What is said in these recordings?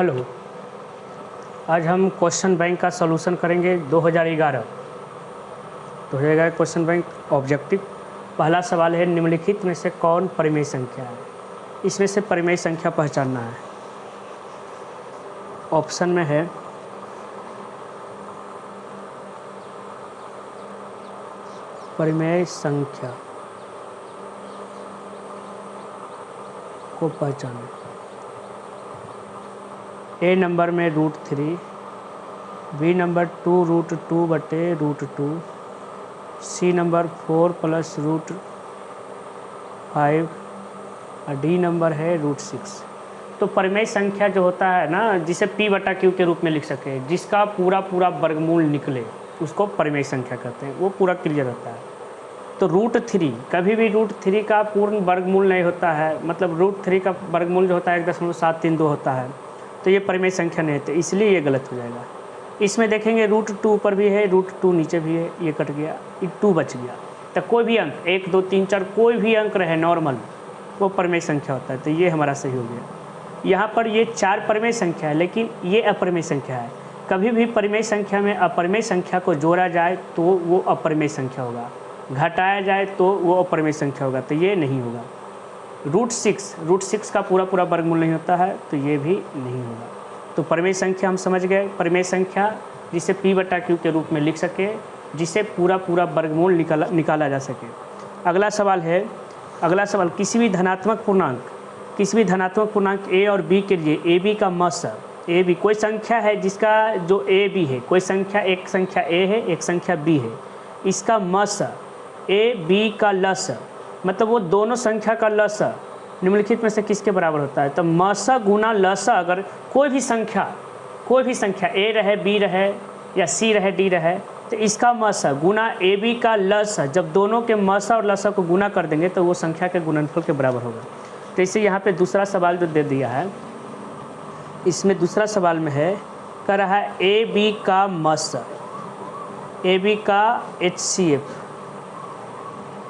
Hello, आज हम question bank का सॉल्यूशन करेंगे 2011 क्वेश्चन बैंक ऑब्जेक्टिव। पहला सवाल है, निम्नलिखित में से कौन परिमेय संख्या है? इसमें से परिमेय संख्या पहचानना है। ऑप्शन में है परिमेय संख्या को पहचानें। ए नंबर में √3, बी नंबर 2√2/√2, सी नंबर 4 + √5 और डी नंबर है √6। तो परिमेय संख्या जो होता है ना, जिसे p/q के रूप में लिख सके, जिसका पूरा वर्गमूल निकले, उसको परिमेय संख्या कहते हैं। वो पूरा क्लियर होता है। तो √3 कभी भी √3 का पूर्ण वर्गमूल नहीं होता है, मतलब √3 का वर्गमूल जो होता है 1.732 होता है। तो ये परिमेय संख्या नहीं है, इसलिए ये गलत हो जाएगा। इसमें देखेंगे √2 ऊपर भी है, √2 नीचे भी है, ये कट गया, 2 बच गया। तो कोई भी अंक 1 2 3 4 कोई भी अंक रहे नॉर्मल, वो परिमेय संख्या होता है। तो ये हमारा सही हो गया। यहाँ पर ये 4 परिमेय संख्या है, लेकिन ये अपरिमेय संख्या है। कभी भी परिमेय संख्या में अपरिमेय संख्या को जोड़ा जाए तो वो अपरिमेय संख्या होगा, घटाया जाए तो वो अपरिमेय संख्या होगा। तो ये नहीं होगा। √6 का पूरा वर्गमूल नहीं होता है, तो ये भी नहीं होगा। तो परिमेय संख्या हम समझ गए। परिमेय संख्या जिसे p/q के रूप में लिख सके, जिसे पूरा वर्गमूल निकाला जा सके। अगला सवाल किसी भी धनात्मक पूर्णांक a और b के लिए a b का मस a b कोई संख्या है जिसका जो a b है, कोई संख्या, एक संख्या a है, एक संख्या b है, इसका मस a b का लस, मतलब वो दोनों संख्या का लस निम्नलिखित में से किसके बराबर होता है? तो मस गुना लस, अगर कोई भी संख्या a रहे, b रहे या c रहे, d रहे, तो इसका मस गुना a b का लस, जब दोनों के मस और लस को गुना कर देंगे तो वो संख्या के गुणनफल के बराबर होगा। तो इसे यहाँ पे दूसरा सवाल जो दे दिया है, इसमें दूसरा सवाल में है, कह रहा है a b का मस, a b का HCF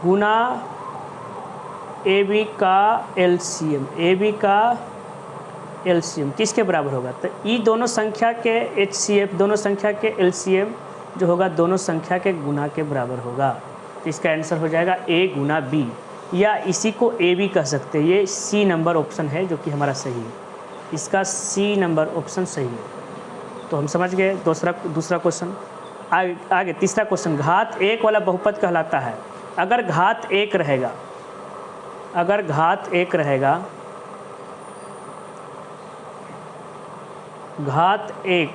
गुना ए बी का LCM किसके बराबर होगा? तो ये दोनों संख्या के HCF, दोनों संख्या के LCM जो होगा दोनों संख्या के गुना के बराबर होगा। तो इसका आंसर हो जाएगा A गुना B, या इसी को AB कह सकते हैं। ये C नंबर ऑप्शन है जो कि हमारा सही है। इसका C नंबर ऑप्शन सही है। तो हम समझ गए दूसरा क्वेश्चन। आगे तीसरा क्वेश्चन, घात 1 वाला बहुपद कहलाता है। अगर घात 1 रहेगा, घात 1,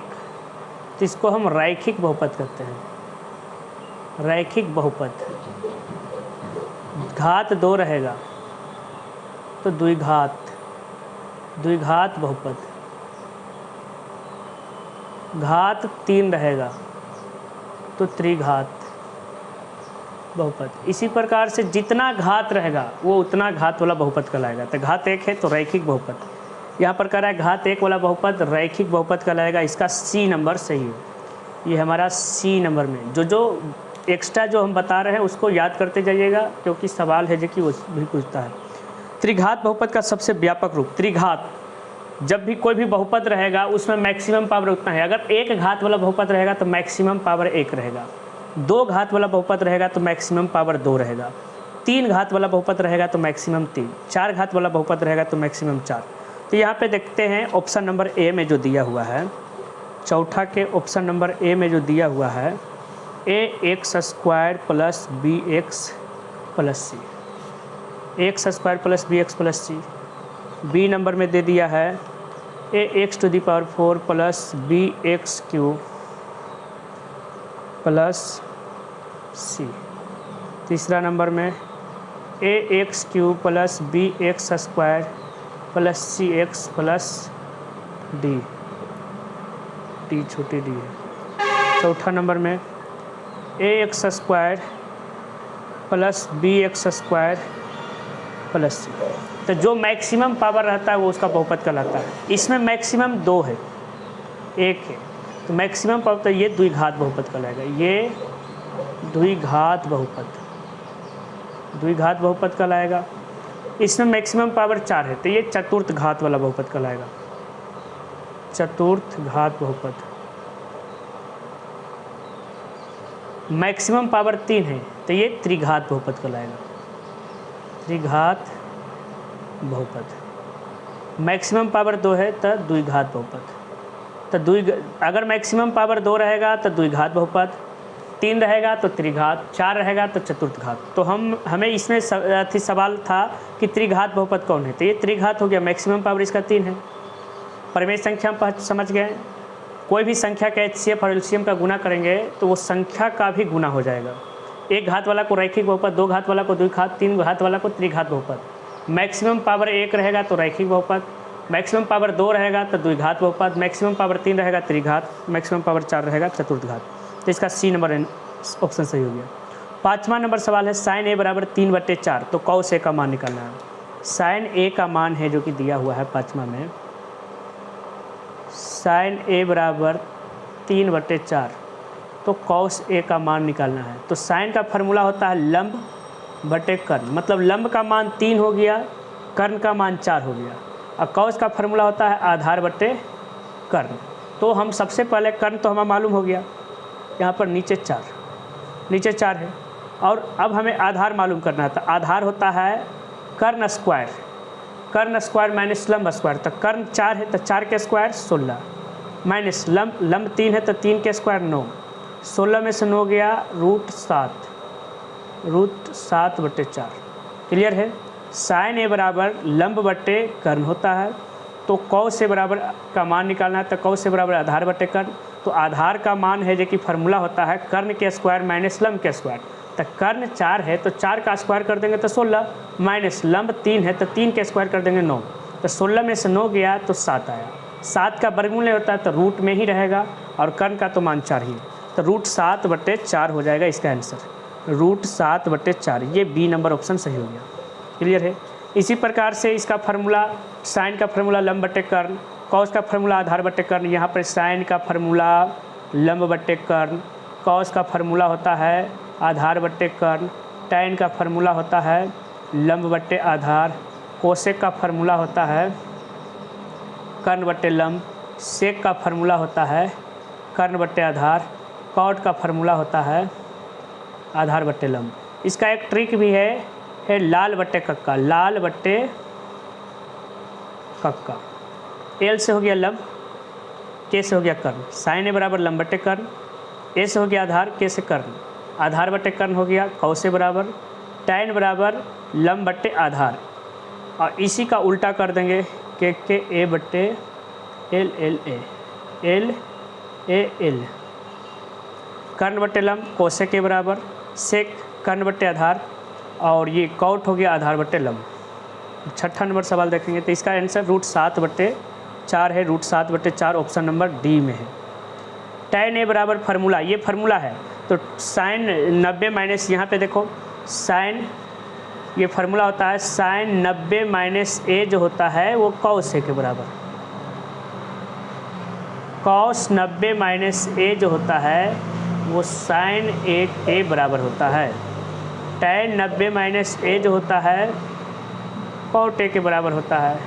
तो इसको हम रैखिक बहुपद कहते हैं। रैखिक बहुपद। घात 2 रहेगा तो द्विघात बहुपद। घात 3 रहेगा तो त्रिघात बहुपद। इसी प्रकार से जितना घात रहेगा वो उतना घात वाला बहुपद कहलाएगा। तो घात 1 है तो रैखिक बहुपद। यहाँ पर कह रहा है घात 1 वाला बहुपद रैखिक बहुपद कहलाएगा। इसका C नंबर सही है। ये हमारा C नंबर में जो एक्स्ट्रा जो हम बता रहे हैं उसको याद करते जाइएगा, क्योंकि सवाल है जो कि वो भी पूछता है। त्रिघात बहुपद का सबसे व्यापक रूप। त्रिघात, जब भी कोई भी बहुपद रहेगा उसमें मैक्सिमम पावर उतना है। अगर 1 घात वाला बहुपद रहेगा तो मैक्सिमम पावर 1 रहेगा। 2 घात वाला बहुपद रहेगा तो मैक्सिमम पावर 2 रहेगा। 3 घात वाला बहुपद रहेगा तो मैक्सिमम 3। 4 घात वाला बहुपद रहेगा तो मैक्सिमम 4। तो यहाँ पे देखते हैं ऑप्शन नंबर ए में जो दिया हुआ है, चौथा के ऑप्शन नंबर ए में जो दिया हुआ है, ax² + bx + c, ax² + bx + c। B number में दे दिया है ax⁴ + bx³ + c। तीसरा नंबर में ax³ + bx² + cx + d, छोटी d है। चौथा नंबर में ax² + bx² + c। तो जो मैक्सिमम पावर रहता है वो उसका बहुपद कहलाता है। इसमें मैक्सिमम 2 है, 1 है, तो मैक्सिमम पावर, तो ये द्विघात बहुपद कहलाएगा। ये द्विघात बहुपद कहलाएगा। इसमें मैक्सिमम पावर 4 है, तो ये चतुर्थ घात वाला बहुपद कहलाएगा। चतुर्थ घात बहुपद। मैक्सिमम पावर 3 है तो ये त्रिघात बहुपद कहलाएगा, त्रिघात बहुपद। मैक्सिमम पावर 2 है तो द्विघात बहुपद। तो अगर मैक्सिमम पावर 2 रहेगा तो द्विघात बहुपद, 3 रहेगा तो त्रिघात, 4 रहेगा तो चतुर्थ घात। तो हमें इसमें सवाल था कि त्रिघात बहुपद कौन है, तो ये त्रिघात हो गया। मैक्सिमम पावर इसका 3 है। परिमेय संख्या हम समझ गए, कोई भी संख्या का HCF और LCM का गुना करेंगे तो वो संख्या का भी गुना हो जाएगा। एक घात वाला को रैखिक बहुपद, 2 घात वाला को द्विघात, 3 घात वाला को त्रिघात बहुपद। मैक्सिमम पावर 1 रहेगा तो रैखिक बहुपद, मैक्सिमम पावर 2 रहेगा तो द्विघात बहुपद, मैक्सिमम पावर 3 रहेगा त्रिघात, मैक्सिमम पावर 4 रहेगा चतुर्थ घात। तो इसका C नंबर ऑप्शन सही हो गया। 5वां नंबर सवाल है sin A बराबर 3/4, तो cos A का मान निकालना है। sin A का मान है जो कि दिया हुआ है 5वां में, sin A बराबर 3/4, तो cos A का मान निकालना है। तो sin का फार्मूला होता है लंब बटे कर्ण, मतलब लंब का मान 3 हो गया, कर्ण का मान 4 हो गया। और cos का फार्मूला होता है आधार बटे कर्ण। तो हम सबसे पहले कर्ण तो हमें मालूम हो गया, यहाँ पर नीचे 4 है। और अब हमें आधार मालूम करना था। आधार होता है कर्ण स्क्वायर माइनस लंब स्क्वायर। तो कर्ण 4 है तो 4 के स्क्वायर 16 माइनस लंब 3 है तो 3 के स्क्वायर 9, 16 में से 9 गया √7/4। क्लियर है। sin A बराबर लंब बटे कर्ण होता है, तो cos A बराबर का मान निकालना है। तो cos A बराबर आधार बटे कर्ण। तो आधार का मान है जो कि फार्मूला होता है कर्ण के स्क्वायर माइनस लंब के स्क्वायर। तो कर्ण 4 है तो 4 का स्क्वायर कर देंगे तो 16, माइनस लंब 3 है तो 3 के स्क्वायर कर देंगे 9। तो 16 में से 9 गया तो 7 आया। 7 का वर्गमूल होता है तो रूट में ही रहेगा, और कर्ण का तो मान 4 ही, तो √7/4 हो जाएगा इसका आंसर, √7/4। ये B नंबर ऑप्शन सही हो गया। क्लियर है। इसी प्रकार से इसका फार्मूला, साइन का फार्मूला लंब बटे कर्ण, कॉस का फार्मूला आधार बटे कर्ण। यहाँ पर साइन का फार्मूला लंब बटे कर्ण, कॉस का फार्मूला होता है आधार बटे कर्ण, टैन का फार्मूला होता है लंब बटे आधार, कोसेक का फार्मूला होता है कर्ण बटे लंब, सेक का फार्मूला होता है कर्ण बटे आधार, कॉट का फार्मूला होता है आधार बटे लंब। इसका एक ट्रिक भी है लाल बटे कक्का, लाल बटे कक्का। एल से हो गया लंब, के से हो गया कर्ण, साइन ए बराबर लंब बटे कर्ण, ए से हो गया आधार, के से कर्ण, आधार बटे कर्ण हो गया, कौसे बराबर टैन बराबर लंब बटे आधार, और इसी का उल्टा कर देंगे के ए बटे L L A L A L, कर्ण बटे लंब कोसे के बराबर, सेक कर्ण बटे आधार, और ये कॉट हो गया आधार बटे लंब। 6ठा नंबर सवाल देखेंगे तो इसका आंसर √7/4 है, √7/4 ऑप्शन नंबर डी में है। टैन ए बराबर फार्मूला, ये फार्मूला है तो साइन 90 माइनस, यहाँ पे देखो साइन, ये फार्मूला होता है साइन 90 माइनस ए जो होता है वो कॉस ए के बराबर, कॉस 90 माइनस ए जो होता है वो साइन ए बराबर होता है। टैन 90 माइनस ए जो होता है कॉट ए के बराबर होता है।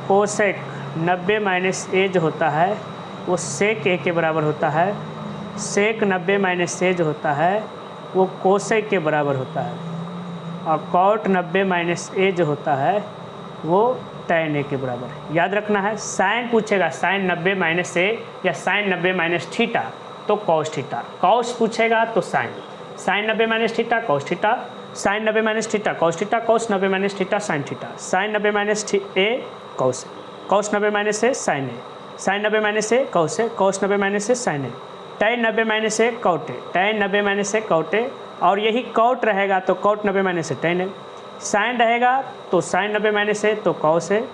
कोसेक 90 माइनस ए जो होता है वो सेक ए के बराबर होता है। सेक 90 माइनस ए जो होता है वो कोसेक के बराबर होता है। और कॉट 90 माइनस ए जो होता है वो टैन ए के बराबर। याद रखना है, साइन पूछेगा साइन 90 माइनस ए या साइन 90 माइनस थीटा तो कॉस थीटा, कॉस पूछेगा तो sine, sine 90 minus theta cos theta, sine 90 minus theta cos theta, cos 90 minus theta sine theta, sine 90 minus A cos, cos 90 minus A sine A, sine 90 minus A cos A, cos 90 minus A sine A, tan 90 minus A cot A, tan 90 minus A cot A, और यही cot रहेगा तो cot 90 minus A tan A, sign रहेगा तो sign 90 minus ए तो cos A,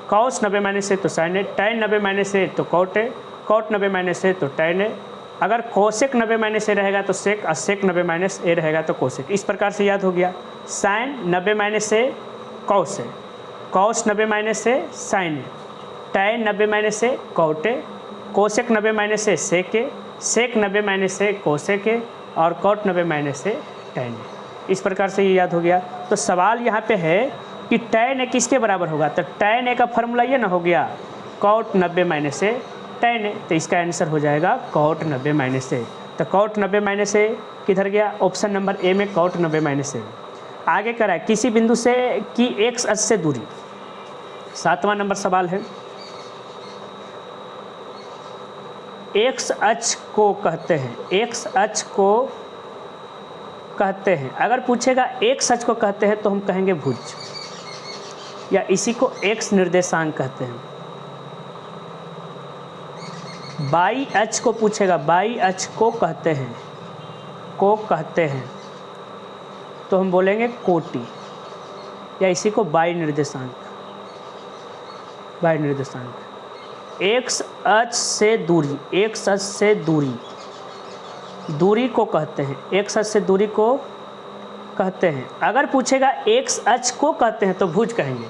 cos 90 minus ए तो sign A, tan 90 minus ए तो cot A, cot 90 minus ए तो टैन ए, अगर कोसेक 90 माइनस ए रहेगा तो सेक, और सेक 90 माइनस ए रहेगा तो कोसेक। इस प्रकार से याद हो गया, sine 90 minus A cos A, cos 90 minus A sine A, tan 90 minus A cot A, cosec 90 minus A sec A, sec 90 minus A cosec A, और cot 90 minus A tan A. इस प्रकार से ये याद हो गया। तो सवाल यहाँ पे है कि टैन ए किसके बराबर होगा, तो टैन ए का फार्मूला ये ना हो गया cot 90 माइनस से tan है, तो इसका आंसर हो जाएगा cot 90 माइनस से। तो cot 90 माइनस से किधर गया, ऑप्शन नंबर ए में cot 90 माइनस से। आगे करा है किसी बिंदु से की x अक्ष से दूरी, 7वां नंबर सवाल है। x अक्ष को कहते हैं, x अक्ष को कहते हैं, अगर पूछेगा x अक्ष को कहते हैं तो हम कहेंगे भुज, या इसी को x निर्देशांक कहते हैं। y अक्ष को पूछेगा, y अक्ष को कहते हैं, तो हम बोलेंगे कोटि, या इसी को y निर्देशांक, x अक्ष से दूरी, x अक्ष से दूरी को कहते हैं, x अक्ष से दूरी को कहते हैं। अगर पूछेगा x अक्ष को कहते हैं तो भुज कहेंगे,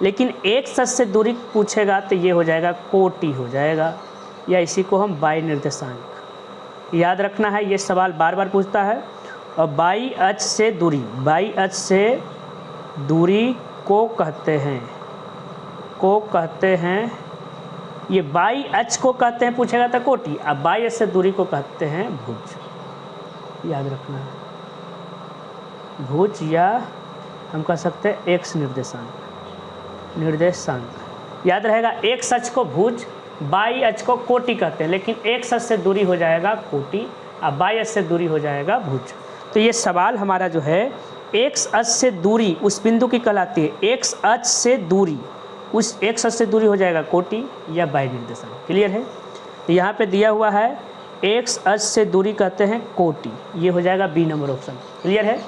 लेकिन x अक्ष से दूरी पूछेगा तो ये हो जाएगा कोटि हो जाएगा, या इसी को हम y निर्देशांक। याद रखना है, ये सवाल बार बार पूछता है। और y अक्ष से दूरी, y अक्ष से दूरी को कहते हैं, ये y अक्ष को कहते हैं पूछेगा तो कोटि, अब y अक्ष से दूरी को कहते हैं भुज। याद रखना है, भुज, या हम कह सकते हैं x निर्देशांक। याद रहेगा, x अक्ष को भुज, y अक्ष को कोटि कहते हैं, लेकिन x अक्ष से दूरी हो जाएगा कोटि, अब y अक्ष से दूरी हो जाएगा भुज। तो ये सवाल हमारा जो है x अक्ष से दूरी उस बिंदु की कहलाती है, x अक्ष से दूरी, उस x अक्ष से दूरी हो जाएगा कोटि या y निर्देशांक। क्लियर है? तो यहाँ पे दिया हुआ है x अक्ष से दूरी कहते हैं कोटि, ये हो जाएगा बी नंबर ऑप्शन। क्लियर है?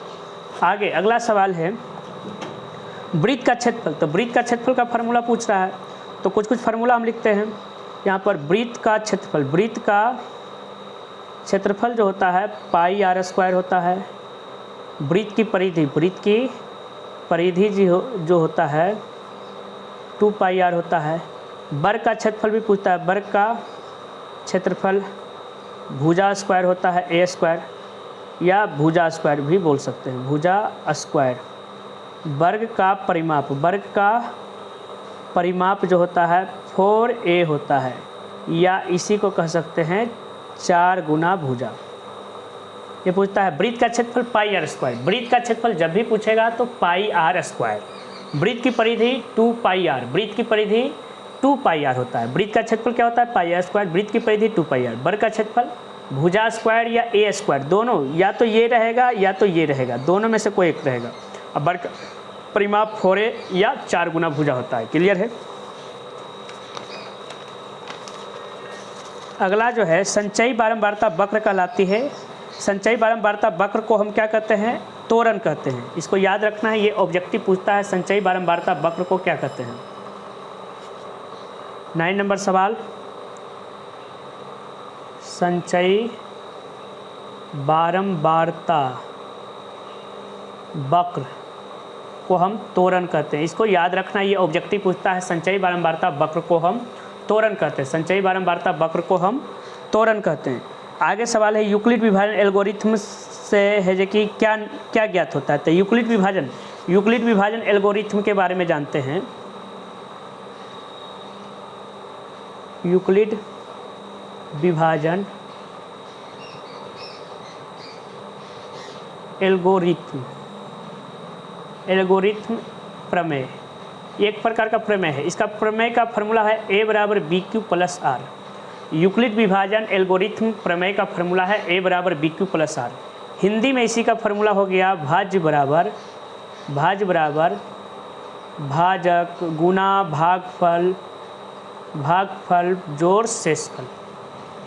आगे अगला सवाल है वृत्त का क्षेत्रफल। तो वृत्त का क्षेत्रफल का फार्मूला पूछ रहा है, तो कुछ फार्मूला हम लिखते हैं यहाँ पर। वृत्त का क्षेत्रफल जो होता है पाई आर स्क्वायर होता है। वृत्त की परिधि जो होता है 2 पाई आर होता है। वर्ग का क्षेत्रफल भी पूछता है, वर्ग का क्षेत्रफल भुजा स्क्वायर होता है ए स्क्वायर, या भुजा स्क्वायर भी बोल सकते हैं, भुजा स्क्वायर। वर्ग का परिमाप जो होता है 4a होता है, या इसी को कह सकते हैं 4 गुना भुजा। ये पूछता है वृत्त का क्षेत्रफल पाई आर स्क्वायर। वृत्त का क्षेत्रफल जब भी पूछेगा तो पाई आर स्क्वायर। वृत्त की परिधि 2 पाई आर, वृत्त की परिधि 2 पाई आर होता है। वृत्त का क्षेत्रफल क्या होता है पाई आर स्क्वायर, वृत्त की परिधि 2 पाई आर। वर्ग का क्षेत्रफल भुजा स्क्वायर या ए स्क्वायर, दोनों या तो ये रहेगा या तो ये रहेगा, दोनों में से कोई एक रहेगा। अब वर्ग परिमाप 4a या 4 गुना भुजा होता है। क्लियर है? अगला जो है संचयी बारंबारता वक्र कहलाती है। संचयी बारंबारता वक्र को हम क्या कहते हैं, त्वरण कहते हैं। इसको याद रखना है, ये ऑब्जेक्टिव पूछता है संचयी बारंबारता वक्र को क्या कहते हैं। 9 नंबर सवाल, संचयी बारंबारता वक्र को हम त्वरण कहते हैं। इसको याद रखना, ये ऑब्जेक्टिव पूछता है संचयी बारंबारता वक्र को हम त्वरण कहते हैं। संचयी बारंबारता वक्र को हम त्वरण कहते हैं। आगे सवाल है यूक्लिड विभाजन एल्गोरिथम से है जो कि क्या ज्ञात होता है। तो यूक्लिड विभाजन एल्गोरिथम के बारे में जानते हैं। यूक्लिड विभाजन एल्गोरिथम प्रमेय एक प्रकार का प्रमेय है। इसका प्रमेय का फॉर्मूला है a बराबर B Q plus R. Euclid विभाजन एल्गोरिथम प्रमेय का फॉर्मूला है a बराबर B Q plus R. Hindi में इसी का फॉर्मूला हो गया भाज्य बराबर भाजक गुना भागफल जोड़ शेषफल।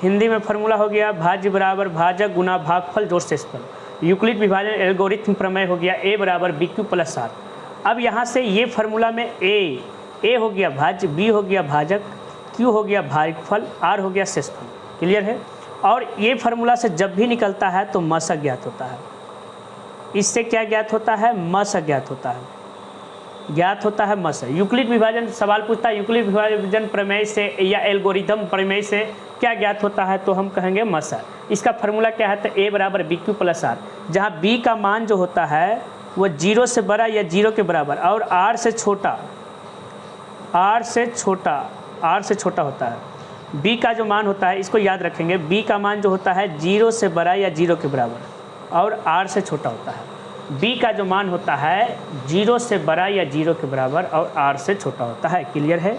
हिंदी में फॉर्मूला हो गया भाज्य बराबर भाजक गुना भागफल जोड़ शेषफल। यूक्लिड विभाजन एल्गोरिथम प्रमेय हो गया a बराबर बी क्यू प्लस आर। अब यहाँ से ये फार्मूला में a हो गया भाज्य, b हो गया भाजक, q हो गया भागफल, r हो गया शेषफल। क्लियर है? और ये फार्मूला से जब भी निकलता है तो मस ज्ञात होता है। इससे क्या ज्ञात होता है? मस ज्ञात होता है मस। यूक्लिड विभाजन सवाल पूछता है यूक्लिड विभाजन प्रमेय से या एल्गोरिथम प्रमेय से क्या ज्ञात होता है, तो हम कहेंगे मस। इसका फार्मूला क्या है? तो a बराबर बी क्यू प्लस आर, जहाँ b का मान जो होता है वो 0 से बड़ा या 0 के बराबर और r से छोटा r से छोटा होता है। b का जो मान होता है, इसको याद रखेंगे, b का मान जो होता है 0 से बड़ा या 0 के बराबर और r से छोटा होता है। b का जो मान होता है 0 से बड़ा या 0 के बराबर और r से छोटा होता है। क्लियर है?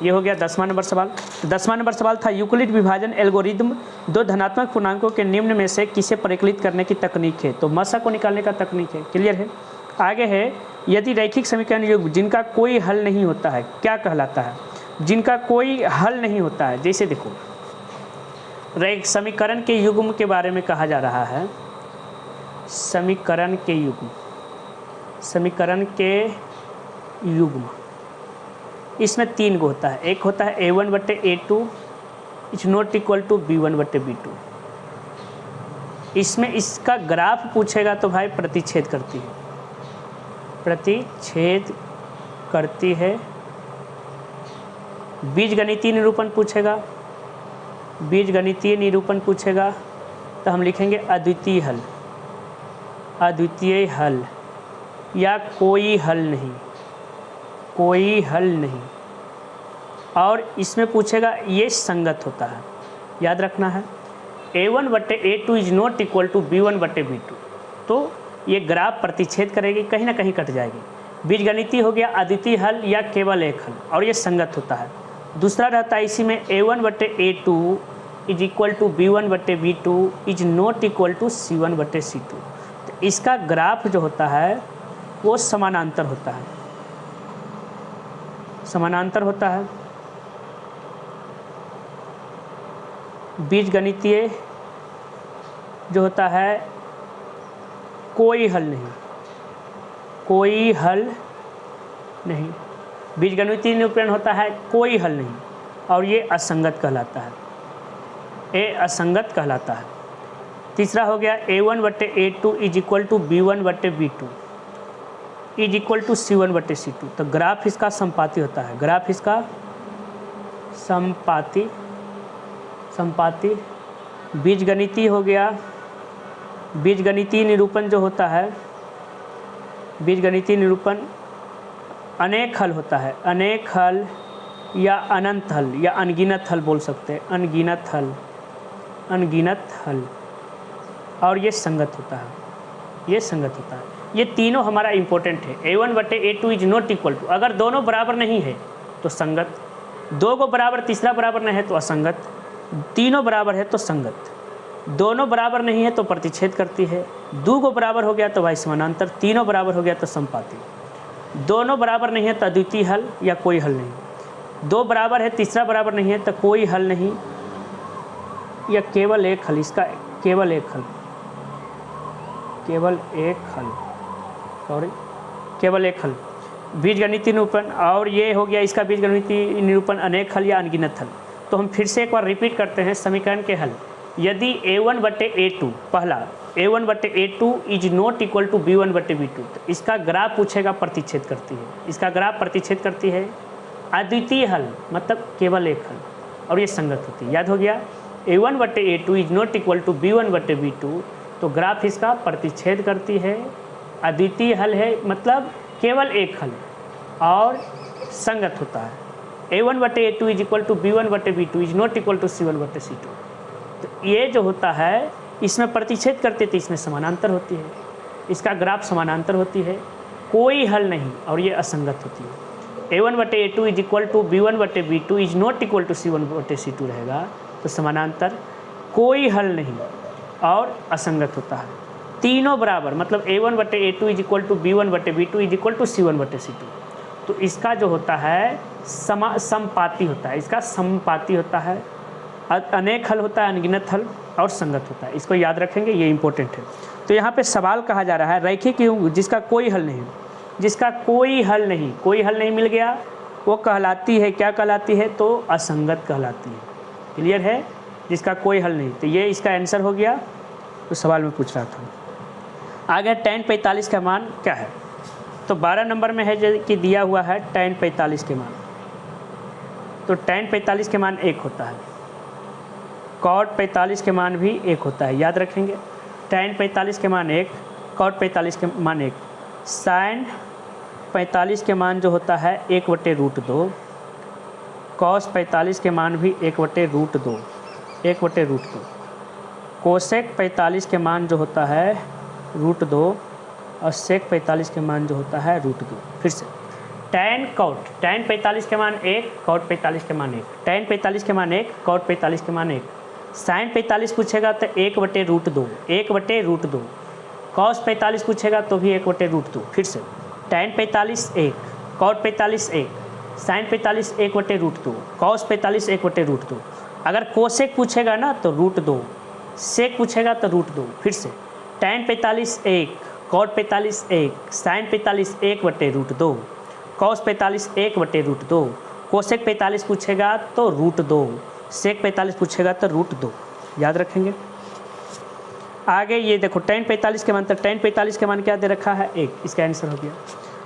ये हो गया 10वां नंबर सवाल। तो 10वां नंबर सवाल था यूक्लिड विभाजन एल्गोरिदम दो धनात्मक पूर्णांकों के निम्न में से किसे परिकलित करने की तकनीक है? तो मसा को निकालने का तकनीक है। क्लियर है? आगे है, यदि रैखिक समीकरण युग्म जिनका कोई हल नहीं होता है क्या कहलाता है? जिनका कोई हल नहीं होता है, जैसे देखो समीकरण के युग्म के बारे में कहा जा रहा है। समीकरण के युग्म, समीकरण के युग्म इसमें 3 गो होता है। एक होता है a1/a2 is not equal to b1/b2। इसमें इसका ग्राफ पूछेगा तो भाई प्रतिच्छेद करती है, प्रतिच्छेद करती है। बीजगणितीय निरूपण पूछेगा, बीजगणितीय निरूपण पूछेगा तो हम लिखेंगे अद्वितीय हल, अद्वितीय हल या कोई हल नहीं, कोई हल नहीं। और इसमें पूछेगा ये संगत होता है, याद रखना है। a1/a2 is not equal to b1/b2। तो ये ग्राफ प्रतिच्छेद करेगी, कहीं ना कहीं कट जाएगी। बीजगणितीय हो गया अद्वितीय हल या केवल एक हल, और ये संगत होता है। दूसरा रहता है इसी में a1/a2 is equal to b1/b2 is not equal to c1/c2। तो इसका ग्राफ जो होता है वो समानांतर होता है, समानांतर होता है। बीजगणितीय जो होता है कोई हल नहीं, कोई हल नहीं। बीजगणितीय निरूपण होता है कोई हल नहीं, और ये असंगत कहलाता है, ये असंगत कहलाता है। तीसरा हो गया a1/a2 is equal to b1/b2 is equal to c1/c2। तो ग्राफ इसका संपाती होता है, ग्राफ इसका संपाती, संपाती। बीजगणितीय हो गया, बीजगणितीय निरूपण जो होता है, बीजगणितीय निरूपण अनेक हल होता है, अनेक हल या अनंत हल या अनगिनत हल बोल सकते हैं, अनगिनत हल, अनगिनत हल। और ये संगत होता है, ये संगत होता है। ये तीनों हमारा इंपॉर्टेंट है। a1/a2 is not equal to, अगर दोनों बराबर नहीं है तो संगत, 2 को बराबर तीसरा बराबर नहीं है तो असंगत, तीनों बराबर है तो संगत, दोनों बराबर नहीं है तो प्रतिच्छेद करती है, 2 को बराबर हो गया तो भाई समानांतर, तीनों बराबर हो गया तो संपाती, दोनों बराबर नहीं है तो अद्वितीय हल या कोई हल नहीं, 2 बराबर है तीसरा बराबर नहीं है तो कोई हल नहीं या केवल एक हल। इसका केवल एक हल, केवल एक हल, सॉरी केवल एक हल बीजगणितीय निरूपण। और ये हो गया इसका बीजगणितीय निरूपण अनेक हल या अनगिनत हल। तो हम फिर से एक बार रिपीट करते हैं समीकरण के हल। यदि a1/a2 पहला a1/a2 is not equal to b1/b2, तो इसका ग्राफ पूछेगा प्रतिच्छेद करती है, इसका ग्राफ प्रतिच्छेद करती है। अद्वितीय हल मतलब केवल एक हल, और ये संगत होती है। याद हो गया, a1/a2 is not equal to b1/b2, तो ग्राफ इसका प्रतिच्छेद करती है। अद्वितीय हल है मतलब केवल एक हल और संगत होता है। a1/a2 is equal to b1/b2 is not equal to c1/c2। तो ये जो होता है इसमें प्रतिच्छेद करते थे, इसमें समानांतर होती है, इसका ग्राफ समानांतर होती है, कोई हल नहीं, और ये असंगत होती है। a1/a2 is equal to b1/b2 is not equal to c1/c2 रहेगा, तो समानांतर, कोई हल नहीं और असंगत होता है। तीनों बराबर मतलब a1/a2 is equal to b1/b2 is equal to c1/c2। तो इसका जो होता है समपाती होता है, इसका समपाती होता है। अनेक हल होता है, अनगिनत हल और संगत होता है। इसको याद रखेंगे, ये इंपॉर्टेंट है। तो यहाँ पे सवाल कहा जा रहा है रैखिक युग्म जिसका कोई हल नहीं, जिसका कोई हल नहीं, कोई हल नहीं मिल गया वो कहलाती है, क्या कहलाती है? तो असंगत कहलाती है। क्लियर है? जिसका कोई हल नहीं, तो ये इसका आंसर हो गया। तो सवाल में पूछ रहा था। आगे tan 45 का मान क्या है? तो 12 नंबर में है जो कि दिया हुआ है tan 45 के मान। तो tan 45 के मान 1 होता है, cot 45 के मान भी 1 होता है, याद रखेंगे। tan 45 के मान 1, cot 45 के मान 1, sin 45 के मान जो होता है 1/√2, कॉस 45 के मान भी 1/√2, 1/√2। कोसेक 45 के मान जो होता है √2 और सेक 45 के मान जो होता है √2। फिर से टैन 45 के मान 1, कॉट 45 के मान 1, टैन 45 के मान 1, कॉट 45 के मान 1, साइन 45 पूछेगा तो 1/√2, 1/√2। कॉस 45 पूछेगा तो भी 1/√2। फिर से टैन 45 1, कॉट 45 1, साइन 45 1/√2, कॉस 45 1/√2। अगर कोसेक पूछेगा ना तो √2, सेक पूछेगा तो √2। फिर से tan 45 1, cot 45 1, sine 45 1/√2, cos 45 1/√2, cosec 45 पूछेगा तो √2, सेक 45 पूछेगा तो √2। याद रखेंगे। आगे ये देखो टैन 45 के मान, तो टैन 45 के मान क्या दे रखा है 1, इसका आंसर हो गया।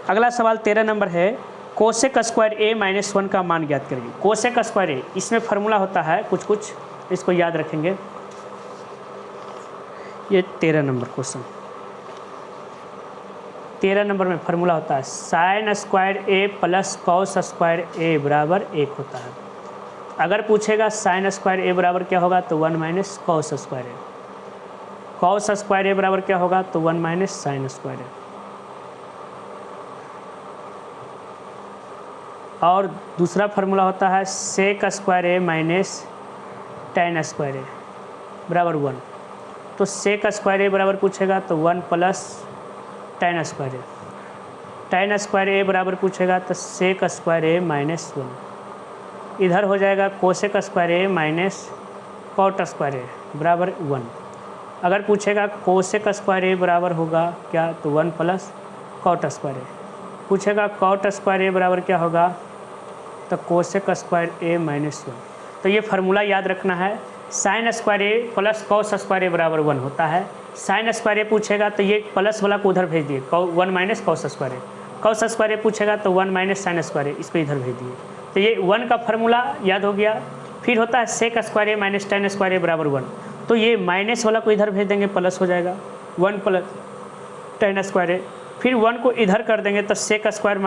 अगला सवाल 13 नंबर है, कोसेक स्क्वायर ए -1 का मान ज्ञात करिए। कोसेक स्क्वायर ए, इसमें फार्मूला होता है कुछ, इसको याद रखेंगे। ये 13 नंबर क्वेश्चन, 13 नंबर में फार्मूला होता है साइन स्क्वायर ए प्लस कॉस स्क्वायर ए बराबर 1 होता है। अगर पूछेगा साइन स्क्वायर ए बराबर क्या होगा तो 1 - कॉस स्क्वायर ए, कॉस स्क्वायर ए बराबर क्या होगा तो 1 - साइन स्क्वायर ए। और दूसरा फार्मूला होता है सेक स्क्वायर ए माइनस टैन स्क्वायर ए बराबर 1। तो सेक स्क्वायर ए बराबर पूछेगा तो 1 + टैन स्क्वायर ए, टैन स्क्वायर ए बराबर पूछेगा तो सेक स्क्वायर ए -1। इधर हो जाएगा कोसेक स्क्वायर ए माइनस कॉट स्क्वायर ए बराबर 1। अगर पूछेगा कोसेक स्क्वायर ए बराबर होगा क्या तो 1 + कॉट स्क्वायर ए। पूछेगा कॉट स्क्वायर ए बराबर क्या होगा तो कोसेक स्क्वायर ए -1। तो ये फार्मूला याद रखना है, साइन स्क्वायर ए प्लस कॉस स्क्वायर ए बराबर 1 होता है। साइन स्क्वायर ए पूछेगा तो ये प्लस वाला को उधर भेज दिए, 1 - कॉस स्क्वायर ए। कॉस स्क्वायर ए पूछेगा तो 1 - साइन स्क्वायर ए, इसको इधर भेज दिए। तो ये 1 का फार्मूला याद हो गया। फिर होता है सेक स्क्वायर ए माइनस टैन स्क्वायर ए बराबर 1। तो ये माइनस वाला को इधर भेज देंगे, प्लस हो जाएगा 1 + टैन स्क्वायर ए। फिर 1 को इधर कर देंगे तो सेक स्क्वायर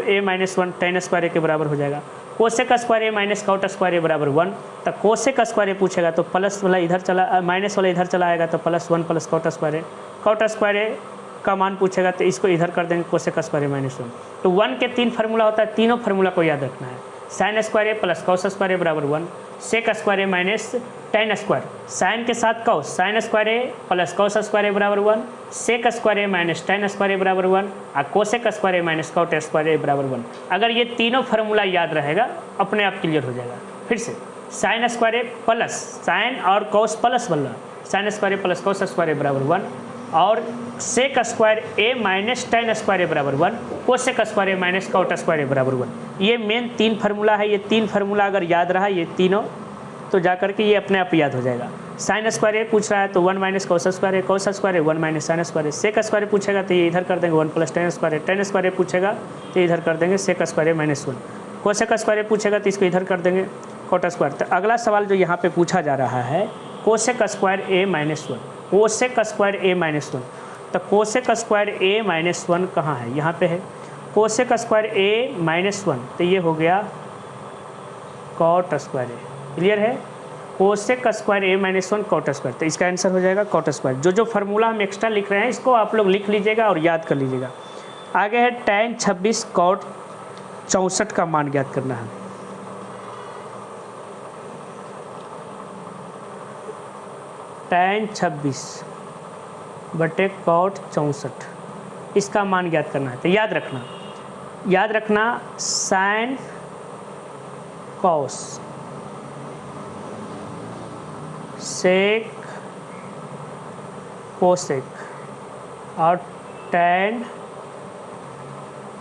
ए -1 टैन स्क्वायर ए के बराबर हो जाएगा। कोसेक स्क्वायर ए माइनस कॉट स्क्वायर ए बराबर 1। तो कोसेक स्क्वायर ए पूछेगा तो प्लस वाला इधर चला, माइनस वाला इधर चला आएगा तो +1 + कॉट स्क्वायर ए। कॉट स्क्वायर ए का मान पूछेगा तो इसको इधर कर देंगे कोसेक स्क्वायर ए -1। तो 1 के 3 फार्मूला होता है, तीनों फार्मूला को याद रखना है। साइन स्क्वायर ए प्लस कॉस स्क्वायर ए बराबर 1, सेक स्क्वायर ए माइनस टैन स्क्वायर, साइन के साथ कॉस, साइन स्क्वायर ए प्लस कॉस स्क्वायर ए बराबर 1, सेक स्क्वायर ए माइनस टैन स्क्वायर ए बराबर 1 और कोसेक स्क्वायर ए माइनस कॉट स्क्वायर ए बराबर 1। अगर ये तीनों फार्मूला याद रहेगा अपने आप क्लियर हो जाएगा। फिर से साइन स्क्वायर ए प्लस साइन और कॉस प्लस वाला, साइन स्क्वायर ए प्लस कॉस स्क्वायर ए बराबर 1 और सेक स्क्वायर ए माइनस टैन स्क्वायर ए बराबर 1, कोसेक स्क्वायर ए माइनस कॉट स्क्वायर ए बराबर 1। ये मेन 3 फार्मूला है। ये 3 फार्मूला अगर याद रहा ये तीनों तो जा करके ये अपने आप याद हो जाएगा। साइन स्क्वायर ए पूछ रहा है तो 1 - कॉस स्क्वायर ए, कॉस स्क्वायर ए 1 - साइन स्क्वायर ए, सेक स्क्वायर ए पूछेगा तो ये इधर कर देंगे 1 + टैन स्क्वायर ए, टैन स्क्वायर ए पूछेगा तो इधर कर देंगे सेक स्क्वायर ए -1, कोसेक स्क्वायर ए पूछेगा तो इसको इधर कर देंगे कॉट स्क्वायर। तो अगला सवाल जो यहाँ पे पूछा जा रहा है कोसेक स्क्वायर ए -1, कोसेक स्क्वायर ए -1। तो कोसेक स्क्वायर ए -1 कहाँ है, यहाँ पे है कोसेक स्क्वायर ए -1। तो ये हो गया कॉट स्क्वायर ए, क्लियर है। कोसेक स्क्वायर ए -1 कॉट स्क्वायर, तो इसका आंसर हो जाएगा कॉट स्क्वायर। जो फार्मूला हम एक्स्ट्रा लिख रहे हैं इसको आप लोग लिख लीजिएगा और याद कर लीजिएगा। आगे है टैन 26 कॉट 64 का मान ज्ञात करना है। टैन 26 बटे कॉट 64 इसका मान ज्ञात करना है। तो याद रखना साइन कॉस सेक कोसेक और टैन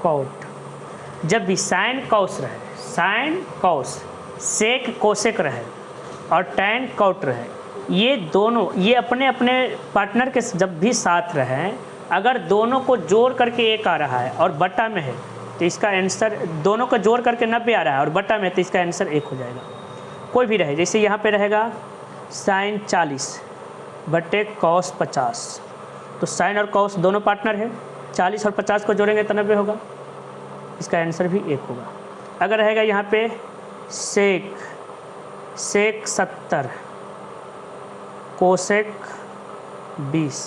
कॉट। जब भी साइन कॉस रहे, साइन कॉस, सेक कोसेक रहे और टैन कॉट रहे, ये दोनों ये अपने अपने पार्टनर के जब भी साथ रहें, अगर दोनों को जोड़ करके 1 आ रहा है और बटा में है तो इसका आंसर, दोनों को जोड़ करके 90 आ रहा है और बटा में तो इसका आंसर 1 हो जाएगा। कोई भी रहे, जैसे यहाँ पे रहेगा साइन 40 बटे कॉस 50। तो साइन और कॉस दोनों पार्टनर है, 40 और 50 को जोड़ेंगे तो 90 होगा, इसका आंसर भी 1 होगा। अगर रहेगा यहाँ पे सेक 70, कोसेक 20।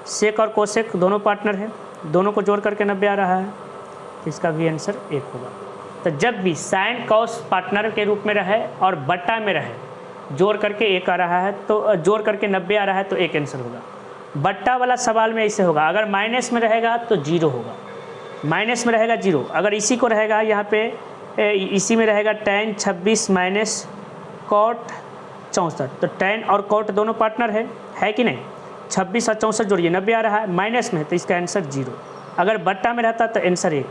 सेक और कोसेक दोनों पार्टनर हैं, दोनों को जोड़ करके 90 आ रहा है, तो इसका भी आंसर 1 होगा। तो जब भी साइन कॉस पार्टनर के रूप में रहे और बट्टा में रहे, जोड़ करके 1 आ रहा है तो जोड़ करके 90 आ रहा है तो 1 आंसर होगा। बट्टा वाला सवाल में ऐसे होगा, अगर माइनस में रहेगा तो 0 होगा, माइनस में रहेगा 0। अगर इसी को रहेगा यहाँ पे इसी में रहेगा tan 26 माइनस कॉट 64, तो tan और कॉट दोनों पार्टनर है कि नहीं। 26 और 64 जोड़िए 90 आ रहा है, माइनस में है तो इसका आंसर 0। अगर बट्टा में रहता तो आंसर 1।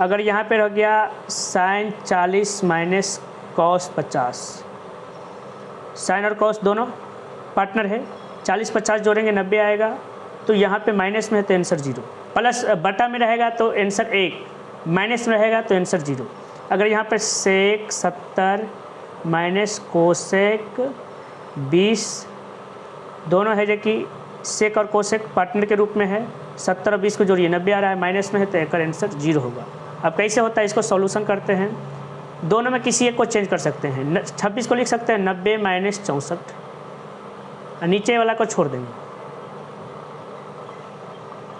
अगर यहाँ पे रह गया साइन 40 माइनस कॉस 50, साइन और कॉस दोनों पार्टनर है, 40-50 जोड़ेंगे 90 आएगा, तो यहाँ पे माइनस में है तो आंसर 0। प्लस बटा में रहेगा तो आंसर 1, माइनस में रहेगा तो आंसर 0। अगर यहाँ पे सेक 70 माइनस कोसेक 20 दोनों है, जो कि सेक और कोसेक पार्टनर के रूप में है, 70 और 20 को जोड़िए 90 आ रहा है, माइनस में है तो इसका आंसर 0 होगा। अब कैसे होता है, इसको सॉल्यूशन करते हैं, दोनों में किसी एक को चेंज कर सकते हैं। 26 को लिख सकते हैं 90 माइनस 64, नीचे वाला को छोड़ देंगे।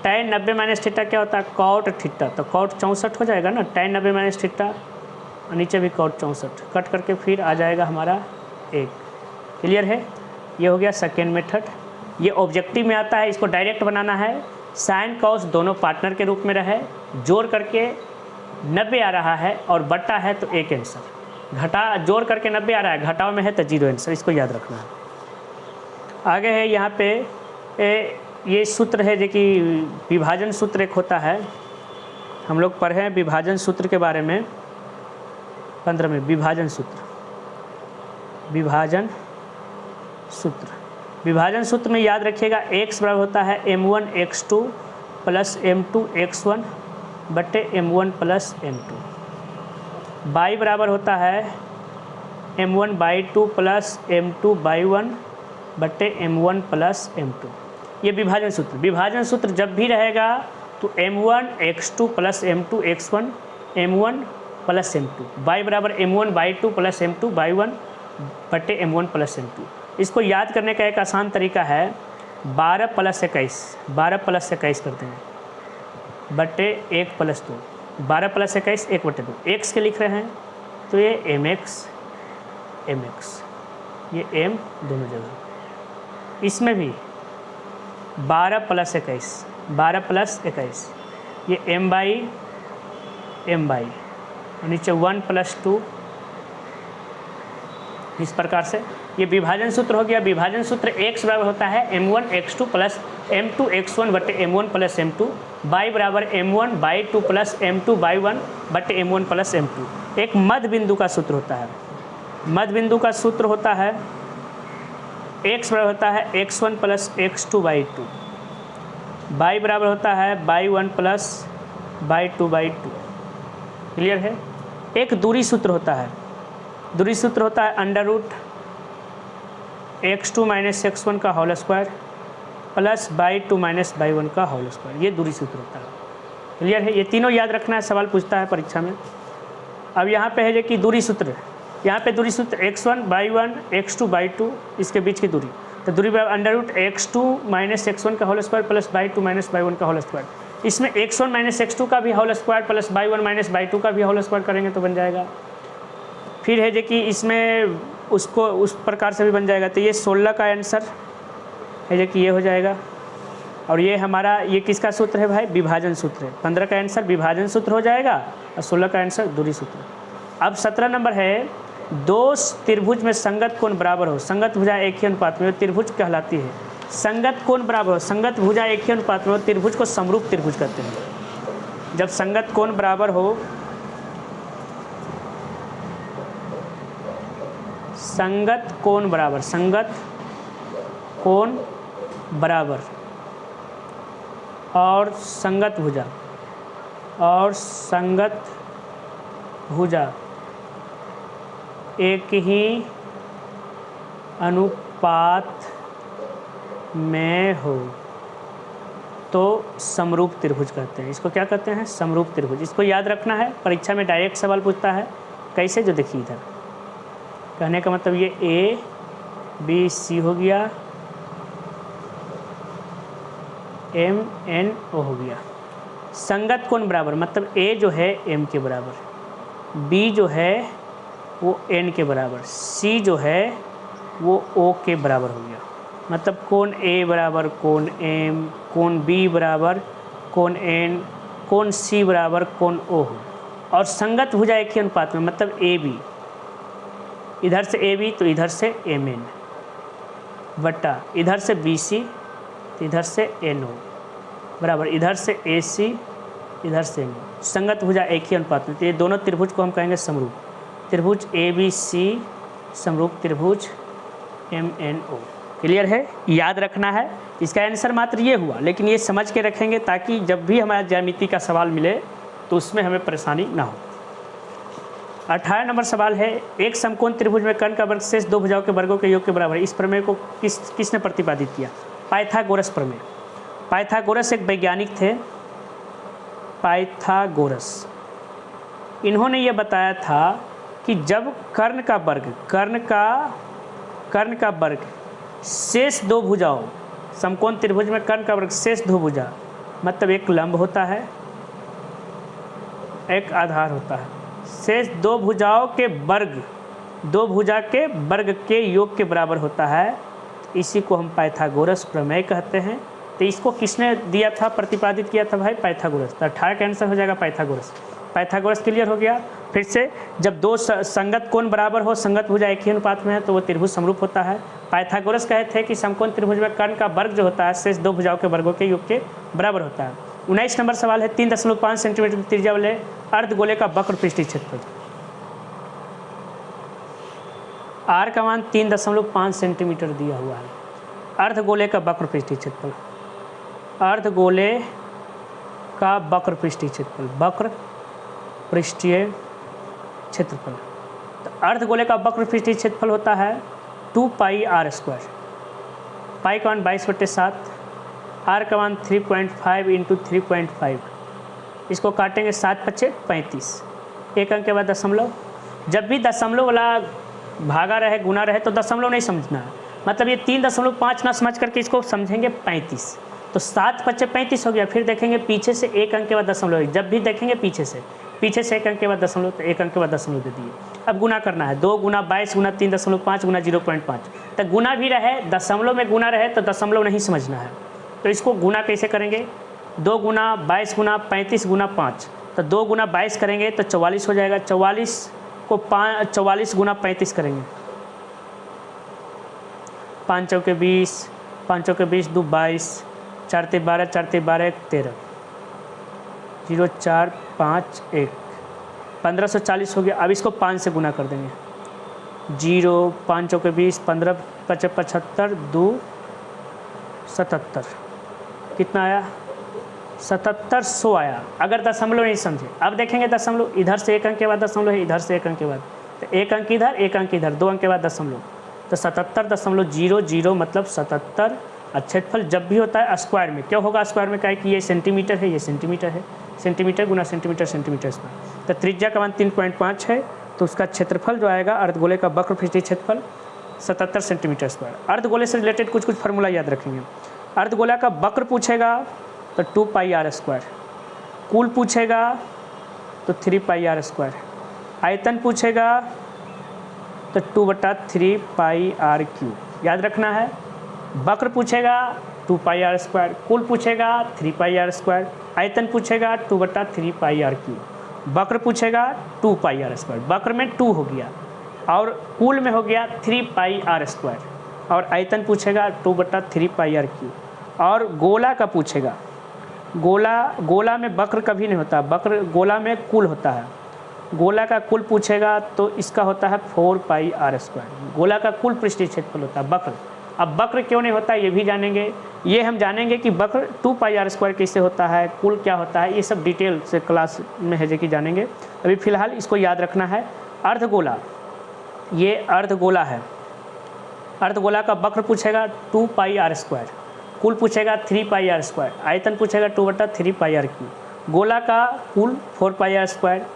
tan 90 माइनस थीटा क्या होता है, कॉट थीटा, तो कॉट 64 हो जाएगा ना, tan 90 माइनस थीटा, और नीचे भी कॉट 64, कट करके फिर आ जाएगा हमारा 1। क्लियर है, ये हो गया सेकेंड मेथड। ये ऑब्जेक्टिव में आता है, इसको डायरेक्ट बनाना है। साइन कॉस दोनों पार्टनर के रूप में रहे, जोड़ करके 90 आ रहा है और बट्टा है तो 1 आंसर, घटा जोड़ करके 90 आ रहा है, घटाव में है तो 0 आंसर, इसको याद रखना है। आगे है यहाँ पे ये सूत्र है, जो कि विभाजन सूत्र एक होता है, हम लोग पढ़े हैं विभाजन सूत्र के बारे में 15 में। विभाजन सूत्र, विभाजन सूत्र, विभाजन सूत्र में याद रखिएगा x बराबर होता है m1 x2 plus m2 x1 बटे m1 प्लस m2। y बराबर होता है m1 by 2 plus m2 by 1 बटे m1 प्लस m2। ये विभाजन सूत्र, विभाजन सूत्र जब भी रहेगा तो m1 x2 plus m2 x1 m1 plus m2, y बराबर m1 by 2 plus m2 by 1 बटे m1 प्लस m2। इसको याद करने का एक आसान तरीका है 12 प्लस 21, 12 प्लस 21 करते हैं बटे 1 प्लस 2, 12 प्लस 21 1 बटे 2, x के लिख रहे हैं तो ये mx, ये m दोनों जगह। इसमें भी 12 प्लस 21, 12 प्लस 21, ये m बाई और नीचे 1 प्लस 2, इस प्रकार से ये विभाजन सूत्र हो गया। विभाजन सूत्र x बराबर होता है m1 x2 plus m2 x1 बटे m1 प्लस m2, y बराबर m1 by 2 plus m2 by 1 बटे m1 प्लस m2। एक मध्य बिंदु का सूत्र होता है, मध्य बिंदु का सूत्र होता है x बराबर होता है x1 plus x2 by 2, y बराबर होता है by 1 plus by 2 by 2। Clear है। एक दूरी सूत्र होता है, दूरी सूत्र होता है under root x2 minus x1 का whole square plus by 2 minus by 1 का होल स्क्वायर, ये दूरी सूत्र होता है। क्लियर है, ये तीनों याद रखना है, सवाल पूछता है परीक्षा में। अब यहाँ पे है जो कि दूरी सूत्र, यहाँ पे दूरी सूत्र x1 बाई 1 x2 बाई 2, इसके बीच की दूरी, तो दूरी बराबर under root x2 minus x1 का whole square plus by 2 minus by 1 का होल स्क्वायर। इसमें x1 माइनस x2 का भी whole square plus by 1 minus by 2 का भी होल स्क्वायर करेंगे तो बन जाएगा। फिर है जो कि इसमें उसको उस प्रकार से भी बन जाएगा, तो ये 16 का आंसर है जो कि ये हो जाएगा। और ये हमारा ये किसका सूत्र है भाई, विभाजन सूत्र है। 15 का आंसर विभाजन सूत्र हो जाएगा और 16 का आंसर दूरी सूत्र। अब 17 नंबर है, दो त्रिभुज में संगत कोण बराबर हो, संगत भुजा एक ही अनुपात में, त्रिभुज कहलाती है। संगत कोण बराबर हो, संगत भुजा एक ही अनुपात में, त्रिभुज को समरूप त्रिभुज कहते हैं। जब संगत कोण बराबर हो, संगत कोण बराबर, संगत कोण बराबर और संगत भुजा, और संगत भुजा एक ही अनुपात में हो तो समरूप त्रिभुज कहते हैं। इसको क्या कहते हैं, समरूप त्रिभुज। इसको याद रखना है, परीक्षा में डायरेक्ट सवाल पूछता है। कैसे, जो देखिए इधर, कहने का मतलब ये ए बी सी हो गया, एम एन ओ हो गया। संगत कोण बराबर, मतलब ए जो है एम के बराबर, बी जो है वो एन के बराबर, सी जो है वो ओ के बराबर हो गया। मतलब कोण ए बराबर कोण एम, कोण बी बराबर कोण एन, कोण सी बराबर कोण ओ हो। और संगत भुजा एक ही अनुपात में, मतलब ए बी, इधर से ए बी तो इधर से एम एन, बटा इधर से बी सी तो इधर से एन ओ, बराबर इधर से ए सी इधर से एन ओ। संगत भुजा एक ही अनुपात में, तो ये दोनों त्रिभुज को हम कहेंगे समरूप। त्रिभुज ए बी सी समरूप त्रिभुज एम एन ओ। क्लियर है, याद रखना है। इसका आंसर मात्र ये हुआ, लेकिन ये समझ के रखेंगे ताकि जब भी हमारा ज्यामिति का सवाल मिले तो उसमें हमें परेशानी ना हो। 18 नंबर सवाल है, एक समकोण त्रिभुज में कर्ण का वर्ग शेष दो भुजाओं के वर्गों के योग के बराबर है। इस प्रमेय को किसने प्रतिपादित किया? पाइथागोरस प्रमेय। पाइथागोरस एक वैज्ञानिक थे, पाइथागोरस। इन्होंने ये बताया था कि जब कर्ण का वर्ग शेष दो भुजाओं, समकोण त्रिभुज में कर्ण का वर्ग शेष दो भुजा, मतलब एक लंब होता है एक आधार होता है, शेष दो भुजाओं के वर्ग, दो भुजा के वर्ग के योग के बराबर होता है, इसी को हम पाइथागोरस प्रमेय कहते हैं। तो इसको किसने दिया था, प्रतिपादित किया था भाई? पाइथागोरस। तो 18 का आंसर हो जाएगा पाइथागोरस। पाइथागोरस क्लियर हो गया। फिर से, जब दो संगत कोण बराबर हो, संगत भुजा एक ही अनुपात में है, तो वो त्रिभुज समरूप होता है। पाइथागोरस कहे थे कि समकोण त्रिभुज में कर्ण का वर्ग जो होता है शेष दो भुजाओं के वर्गों के योग के बराबर होता है। 19 नंबर सवाल है, 3.5 सेंटीमीटर त्रिज्या वाले अर्धगोले का वक्र पृष्ठीय क्षेत्रफल। आर का मान 3.5 सेंटीमीटर दिया हुआ है। अर्धगोले का वक्र पृष्ठीय क्षेत्रफल, अर्धगोले का वक्र पृष्ठीय क्षेत्रफल, वक्र पृष्ठीय क्षेत्रफल। तो अर्धगोले का वक्र पृष्ठीय क्षेत्रफल होता है 2 पाई आर स्क्वायर। पाई का मान 22/7, आर का मान 3.5 इंटू 3.5। इसको काटेंगे 7×5 = 35। एक अंक के बाद दशमलव। जब भी दशमलव वाला भागा रहे गुना रहे तो दशमलव नहीं समझना है, मतलब ये 3.5 ना समझ करके इसको समझेंगे 35। तो 7×5 = 35 हो गया। फिर देखेंगे पीछे से एक अंक के बाद दशमलव, जब भी देखेंगे पीछे से एक अंक के बाद दशमलव, तो एक अंक के बाद दशमलव दे दिए। अब गुना करना है, 2 × 22 × 3.5 × 0.5। तो गुना भी रहे, दशमलव में गुना रहे तो दशमलव नहीं समझना है। तो इसको गुना कैसे करेंगे? 2 × 22 × 35 × 5। तो 2 × 22 करेंगे तो 44 हो जाएगा। 44 को 44 × 35 करेंगे, 5 चौके 20, 5 चौके 20, 2 22, 4 × 12, 4 × 12, 13, 0 4 5 1, 1540 हो गया। अब इसको 5 से गुना कर देंगे, 0 5 चौके 20, 15 × 5 = 75, 2 77। कितना आया? 7700 आया। अगर दशमलव नहीं समझे, अब देखेंगे दशमलव, इधर से एक अंक के बाद दशमलव है, इधर से एक अंक के बाद, तो एक अंक इधर एक अंक इधर, 2 अंक के बाद दशमलव, तो 77.00 मतलब 77। क्षेत्रफल जब भी होता है स्क्वायर में, क्या होगा स्क्वायर में? क्या है कि ये सेंटीमीटर है, ये सेंटीमीटर है, सेंटीमीटर गुना सेंटीमीटर, सेंटीमीटर स्क्वायर। तो त्रिज्या का मान 3.5 है, तो उसका क्षेत्रफल जो आएगा अर्धगोले का वक्र पृष्ठीय क्षेत्रफल 77 सेंटीमीटर स्क्वायर। अर्धगोले से रिलेटेड कुछ फार्मूला याद रखेंगे। अर्धगोला का वक्र पूछेगा तो 2 पाई आर स्क्वायर, कुल पूछेगा तो 3 पाई आर स्क्वायर, आयतन पूछेगा तो 2/3 पाई आर क्यूब। याद रखना है। वक्र पूछेगा 2 पाई आर स्क्वायर, कुल पूछेगा 3 पाई आर स्क्वायर, आयतन पूछेगा 2/3 पाई आर क्यूब। वक्र पूछेगा 2 पाई आर स्क्वायर, वक्र में 2 हो गया और कुल में हो गया 3 पाई आर स्क्वायर, और आयतन पूछेगा 2/3 पाई आर क्यूब। और गोला का पूछेगा, गोला में वक्र कभी नहीं होता, वक्र गोला में कुल होता है। गोला का कुल पूछेगा तो इसका होता है 4 पाई आर स्क्वायर। गोला का कुल पृष्ठीय क्षेत्रफल होता है वक्र। अब वक्र क्यों नहीं होता ये भी जानेंगे। ये हम जानेंगे कि वक्र 2 पाई आर स्क्वायर कैसे होता है, कुल क्या होता है, ये सब डिटेल से क्लास में है जो कि जानेंगे। अभी फ़िलहाल इसको याद रखना है। अर्धगोला, ये अर्धगोला है। अर्धगोला का वक्र पूछेगा 2 पाई आर स्क्वायर, कुल पूछेगा 3 पाई आर स्क्वायर, आयतन पूछेगा 2/3 पाई आर क्यूब। गोला का कुल 4 पाई आर स्क्वायर,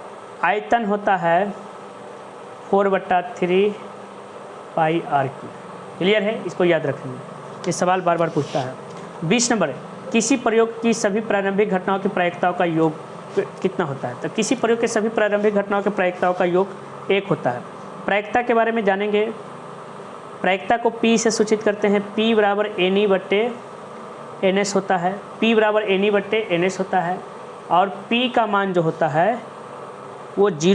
आयतन होता है 4/3 पाई आर क्यू। क्लियर है, इसको याद रखेंगे, ये सवाल बार बार पूछता है। 20 नंबर है, किसी प्रयोग की सभी प्रारंभिक घटनाओं की प्रायिकताओं का योग कितना होता है? तो किसी प्रयोग के सभी प्रारंभिक घटनाओं के प्रायिकताओं का योग 1 होता है। प्रायिकता के बारे में जानेंगे। प्रायिकता को P से सूचित करते हैं, P बराबर NE/NS होता है, P बराबर NE/NS होता है, और P का मान जो होता है वो 0